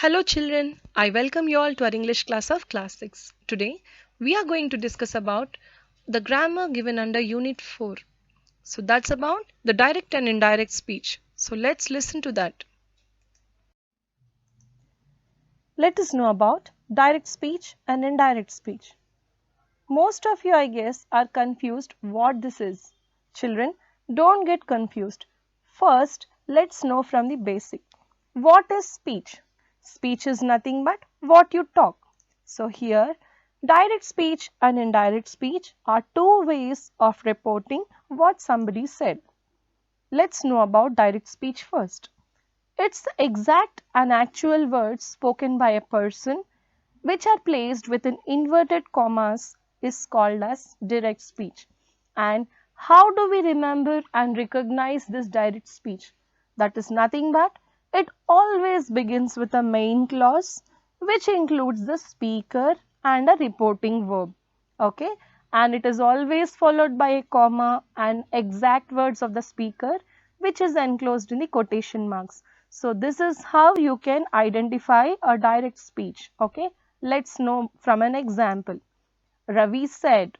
Hello children, I welcome you all to our English class of class 6. Today we are going to discuss about the grammar given under unit 4. So that's about the direct and indirect speech. So let's listen to that. Let us know about direct speech and indirect speech. Most of you, I guess, are confused what this is. Children, don't get confused. First, let's know from the basic. What is speech? Speech is nothing but what you talk. So here, direct speech and indirect speech are two ways of reporting what somebody said. Let's know about direct speech first. It's the exact and actual words spoken by a person which are placed within inverted commas is called as direct speech. And how do we remember and recognize this direct speech? That is nothing but it always begins with a main clause which includes the speaker and a reporting verb. Okay, and it is always followed by a comma and exact words of the speaker which is enclosed in the quotation marks. So this is how you can identify a direct speech. Okay, let's know from an example. Ravi said,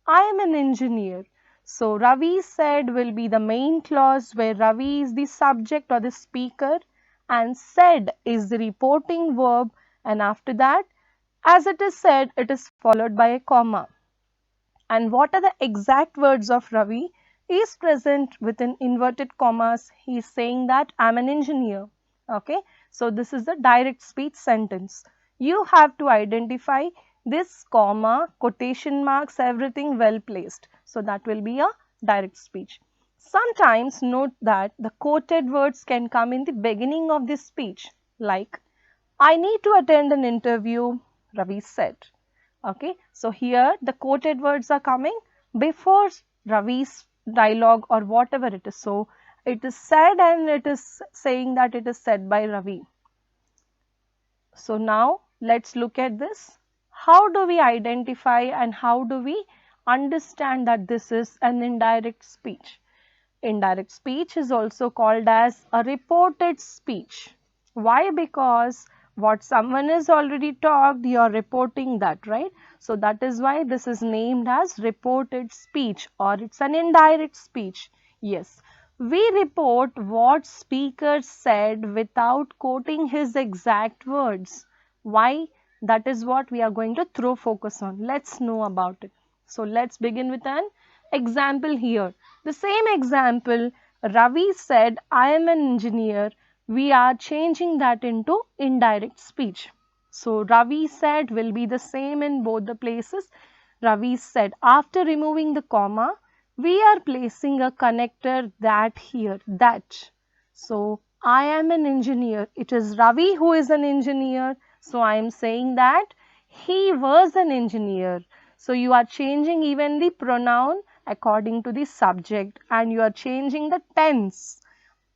I am an engineer. So Ravi said will be the main clause where Ravi is the subject or the speaker and said is the reporting verb, and after that, as it is said, it is followed by a comma. And what are the exact words of Ravi? He is present within inverted commas. He is saying that I am an engineer. Okay, so this is the direct speech sentence. You have to identify this comma, quotation marks, everything well placed. So that will be a direct speech. Sometimes note that the quoted words can come in the beginning of this speech, like I need to attend an interview, Ravi said. Okay, so here the quoted words are coming before Ravi's dialogue or whatever it is. So it is said and it is saying that it is said by Ravi. So now let's look at this. How do we identify and how do we understand that this is an indirect speech? Indirect speech is also called as a reported speech. Why? Because what someone has already talked, you are reporting that, right? So that is why this is named as reported speech, or it's an indirect speech. Yes, we report what speaker said without quoting his exact words. Why? That is what we are going to throw focus on. Let's know about it. So let's begin with an example here. The same example, Ravi said, I am an engineer. We are changing that into indirect speech. So Ravi said will be the same in both the places. Ravi said, after removing the comma, we are placing a connector that here, that. So I am an engineer. It is Ravi who is an engineer. So I am saying that he was an engineer. So you are changing even the pronoun according to the subject and you are changing the tense.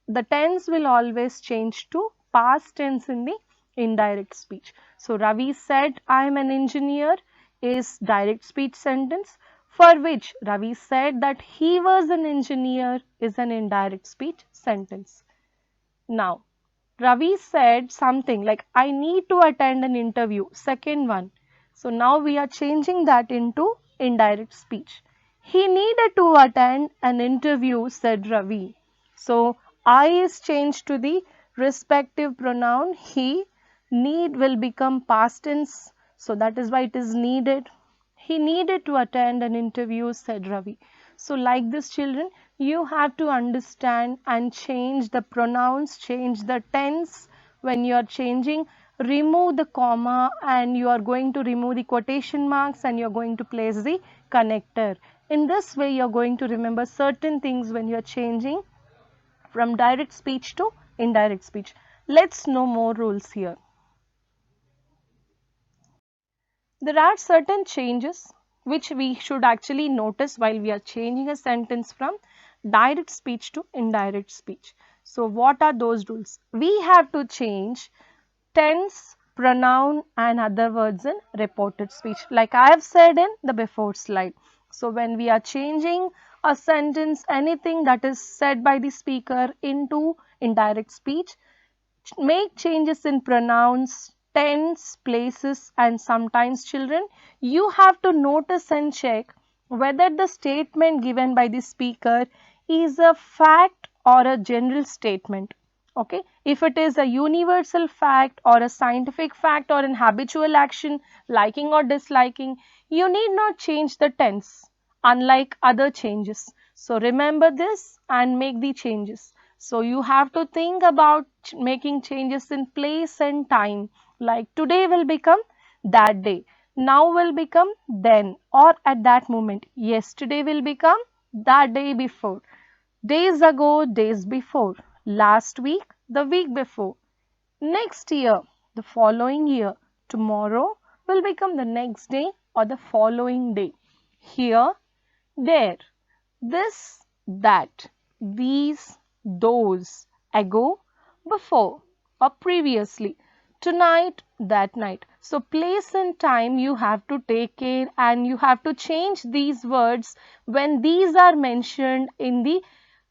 The tense will always change to past tense in the indirect speech. So Ravi said, I am an engineer is direct speech sentence, for which Ravi said that he was an engineer is an indirect speech sentence. Now, Ravi said something like, I need to attend an interview, second one. So now we are changing that into indirect speech. He needed to attend an interview, said Ravi. So I is changed to the respective pronoun he. Need will become past tense. So that is why it is needed. He needed to attend an interview, said Ravi. So like this, children, you have to understand and change the pronouns, change the tense when you are changing. Remove the comma and you are going to remove the quotation marks and you are going to place the connector. In this way, you are going to remember certain things when you are changing from direct speech to indirect speech. Let's know more rules here. There are certain changes which we should actually notice while we are changing a sentence from direct speech to indirect speech. So what are those rules? We have to change tense, pronoun and other words in reported speech, like I have said in the before slide. So when we are changing a sentence, anything that is said by the speaker into indirect speech, Make changes in pronouns, tense, places, and sometimes children, you have to notice and check whether the statement given by the speaker is a fact or a general statement. Okay, if it is a universal fact or a scientific fact or an habitual action, liking or disliking, you need not change the tense unlike other changes. So remember this and make the changes. So you have to think about making changes in place and time, like today will become that day, now will become then or at that moment, yesterday will become that day before, days ago, days before, last week, the week before, next year, the following year, tomorrow will become the next day or the following day, here, there, this, that, these, those, ago, before, or previously, tonight, that night. So, place and time you have to take care and you have to change these words when these are mentioned in the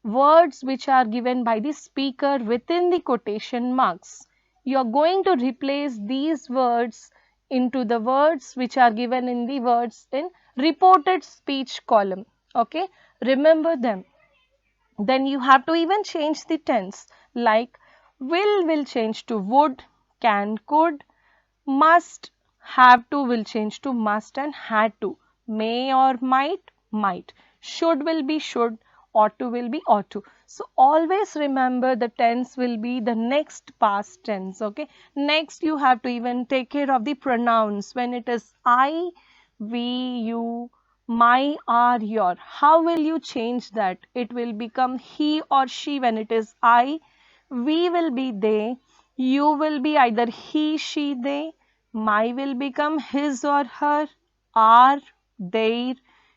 words which are given by the speaker within the quotation marks. You are going to replace these words into the words which are given in the words in reported speech column. Okay, remember them. Then you have to even change the tense, like will change to would, can, could, must, have to will change to must and had to, may or might, should will be should, ought to will be ought to. So always remember the tense will be the next past tense. Okay, next you have to even take care of the pronouns when it is I, we, you, my, our, your. How will you change that? It will become he or she when it is I, we will be they, you will be either he, she, they, my will become his or her, our, their,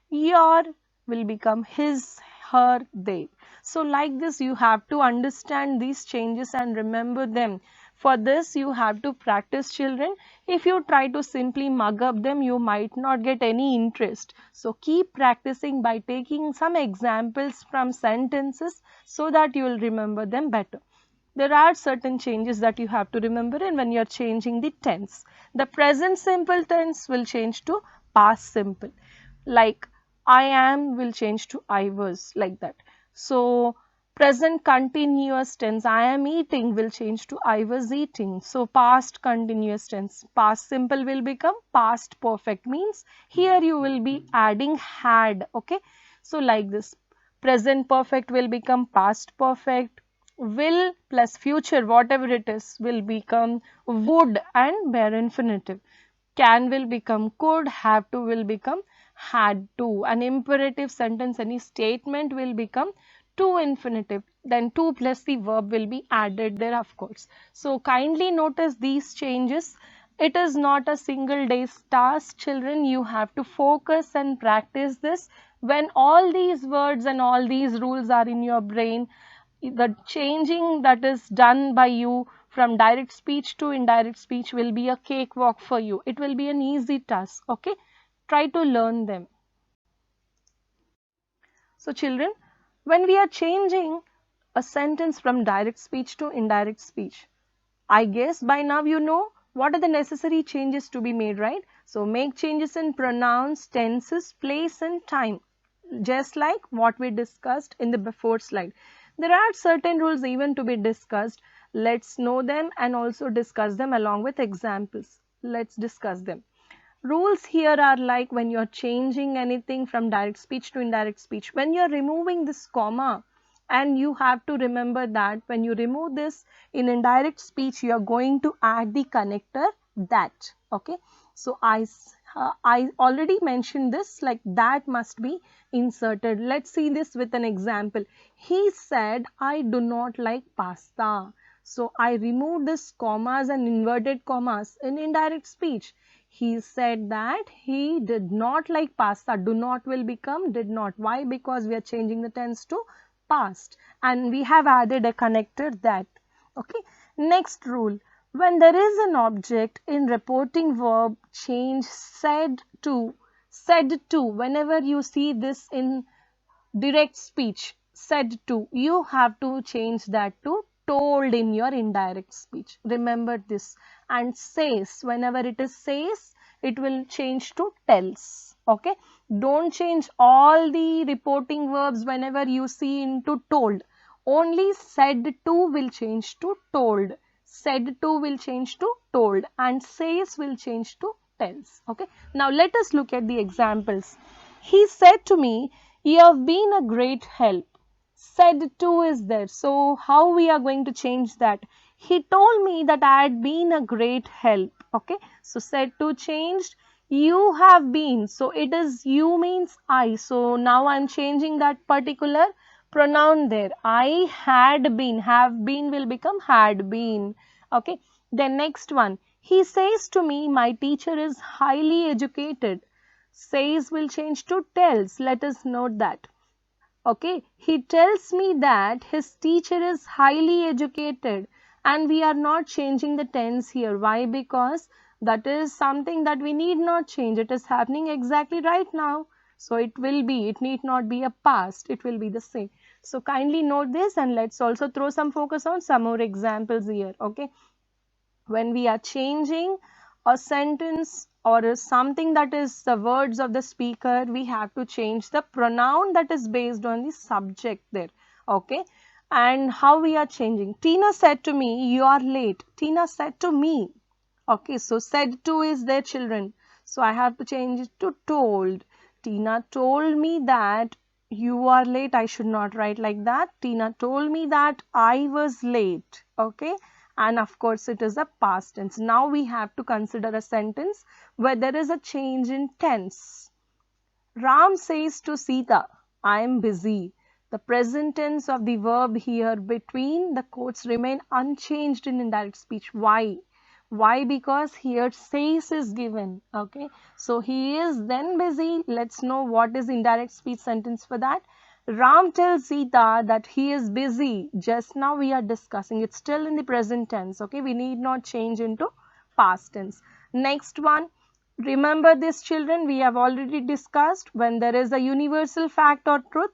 your will become his, her, they. So like this you have to understand these changes and remember them. For this you have to practice, children. If you try to simply mug up them, you might not get any interest. So keep practicing by taking some examples from sentences so that you will remember them better. There are certain changes that you have to remember, and when you are changing the tense, the present simple tense will change to past simple, like I am will change to I was, like that. So present continuous tense, I am eating, will change to I was eating. So past continuous tense, past simple will become past perfect, means here you will be adding had. Okay, so like this, present perfect will become past perfect, will plus future whatever it is will become would and bare infinitive, can will become could, have to will become had to, an imperative sentence, any statement will become to infinitive, then to plus the verb will be added there, of course. So kindly notice these changes. It is not a single day's task, children. You have to focus and practice this. When all these words and all these rules are in your brain, the changing that is done by you from direct speech to indirect speech will be a cakewalk for you. It will be an easy task. Okay, try to learn them. So children, when we are changing a sentence from direct speech to indirect speech, I guess by now you know what are the necessary changes to be made, right? So make changes in pronouns, tenses, place and time, just like what we discussed in the before slide. There are certain rules even to be discussed. Let's know them and also discuss them along with examples. Let's discuss them. Rules here are like when you're changing anything from direct speech to indirect speech, when you're removing this comma, and you have to remember that when you remove this in indirect speech, you are going to add the connector that. Okay, so I already mentioned this, like that must be inserted. Let's see this with an example. He said, I do not like pasta. So I removed this commas and inverted commas in indirect speech. He said that he did not like pasta. Do not will become did not. Why? Because we are changing the tense to past and we have added a connector that. Okay. Next rule. When there is an object in reporting verb, change said to. Said to. Whenever you see this in direct speech, said to, you have to change that to told in your indirect speech. Remember this. And says, whenever it is says, it will change to tells. Okay. Don't change all the reporting verbs whenever you see into told. Only said to will change to told. Said to will change to told. And says will change to tells. Okay. Now let us look at the examples. He said to me, "You have been a great help." Said to is there. So how we are going to change that? He told me that I had been a great help. Okay. So said to changed. You have been. So it is you means I. So now I'm changing that particular pronoun there. I had been. Have been will become had been. Okay. Then next one. He says to me, my teacher is highly educated. Says will change to tells. Let us note that. Okay, he tells me that his teacher is highly educated, and we are not changing the tense here. Why? Because that is something that we need not change. It is happening exactly right now. So it will be, it need not be a past. It will be the same. So kindly note this, and let's also throw some focus on some more examples here. Okay. When we are changing a sentence or something that is the words of the speaker, we have to change the pronoun that is based on the subject there. Okay. And how we are changing. Tina said to me, you are late. Tina said to me. Okay, so said to is their children. So I have to change it to told. Tina told me that you are late. I should not write like that. Tina told me that I was late. Okay, and of course it is a past tense. Now we have to consider a sentence where there is a change in tense. Ram says to Sita, I am busy. The present tense of the verb here between the quotes remain unchanged in indirect speech. Why? Why? Because here says is given. Okay. So he is then busy. Let's know what is indirect speech sentence for that. Ram tells Sita that he is busy. Just now we are discussing. It's still in the present tense. Okay. We need not change into past tense. Next one. Remember this, children, we have already discussed when there is a universal fact or truth,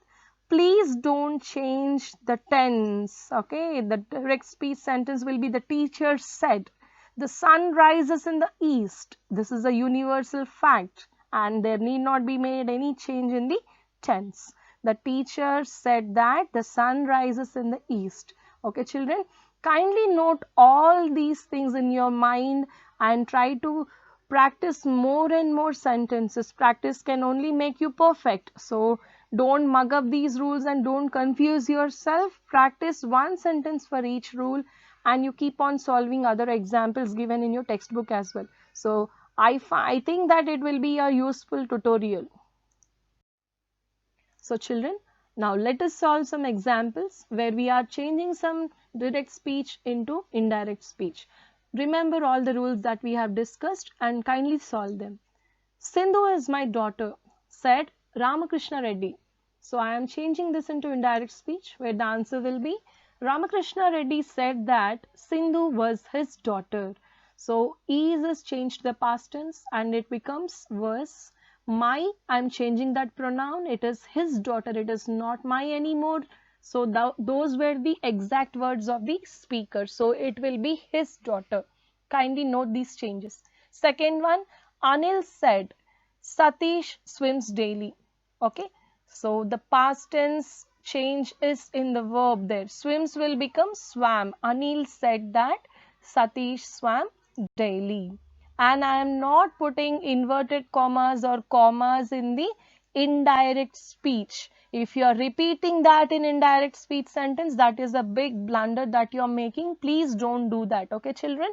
please don't change the tense. Okay, the direct speech sentence will be the teacher said. The sun rises in the east. This is a universal fact and there need not be made any change in the tense. The teacher said that the sun rises in the east. Okay, children, kindly note all these things in your mind and try to practice more and more sentences. Practice can only make you perfect. So don't mug up these rules and don't confuse yourself. Practice one sentence for each rule and you keep on solving other examples given in your textbook as well. So I think that it will be a useful tutorial. So children, now let us solve some examples where we are changing some direct speech into indirect speech. Remember all the rules that we have discussed and kindly solve them. Sindhu is my daughter, said Ramakrishna Reddy. So I am changing this into indirect speech where the answer will be Ramakrishna Reddy said that Sindhu was his daughter. So is changed to the past tense and it becomes was. My, I am changing that pronoun. It is his daughter. It is not my anymore. So those were the exact words of the speaker. So it will be his daughter. Kindly note these changes. Second one, Anil said, Satish swims daily. Okay. So the past tense change is in the verb there. Swims will become swam. Anil said that Satish swam daily. And I am not putting inverted commas or commas in the indirect speech. If you are repeating that in indirect speech sentence, that is a big blunder that you are making. Please don't do that. Okay, children.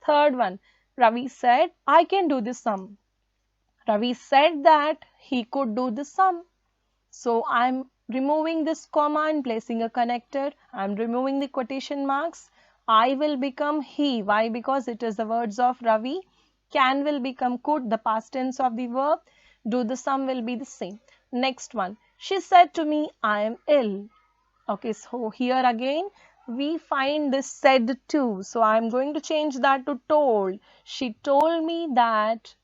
Third one, Ravi said, I can do the sum. Ravi said that he could do the sum. So I'm removing this comma and placing a connector. I'm removing the quotation marks. I will become he. Why? Because it is the words of Ravi. Can will become could, the past tense of the verb. Do the sum will be the same. Next one. She said to me, I am ill. Okay, so here again we find this said to. So I'm going to change that to told. She told me that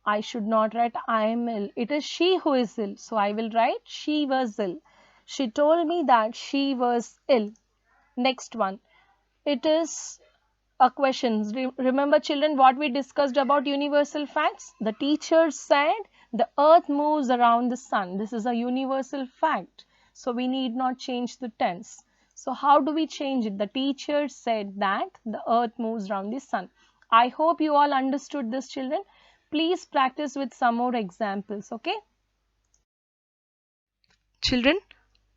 I should not write I am ill. It is she who is ill. So I will write she was ill. She told me that she was ill. Next one. It is a question. Remember, children, what we discussed about universal facts? The teacher said the earth moves around the sun. This is a universal fact. So we need not change the tense. So how do we change it? The teacher said that the earth moves around the sun. I hope you all understood this, children. Please practice with some more examples, okay? Children,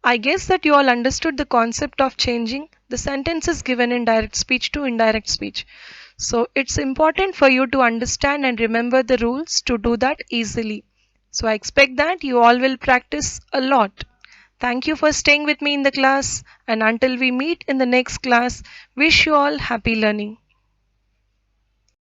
I guess that you all understood the concept of changing the sentences given in direct speech to indirect speech. So it's important for you to understand and remember the rules to do that easily. So I expect that you all will practice a lot. Thank you for staying with me in the class, and until we meet in the next class, wish you all happy learning.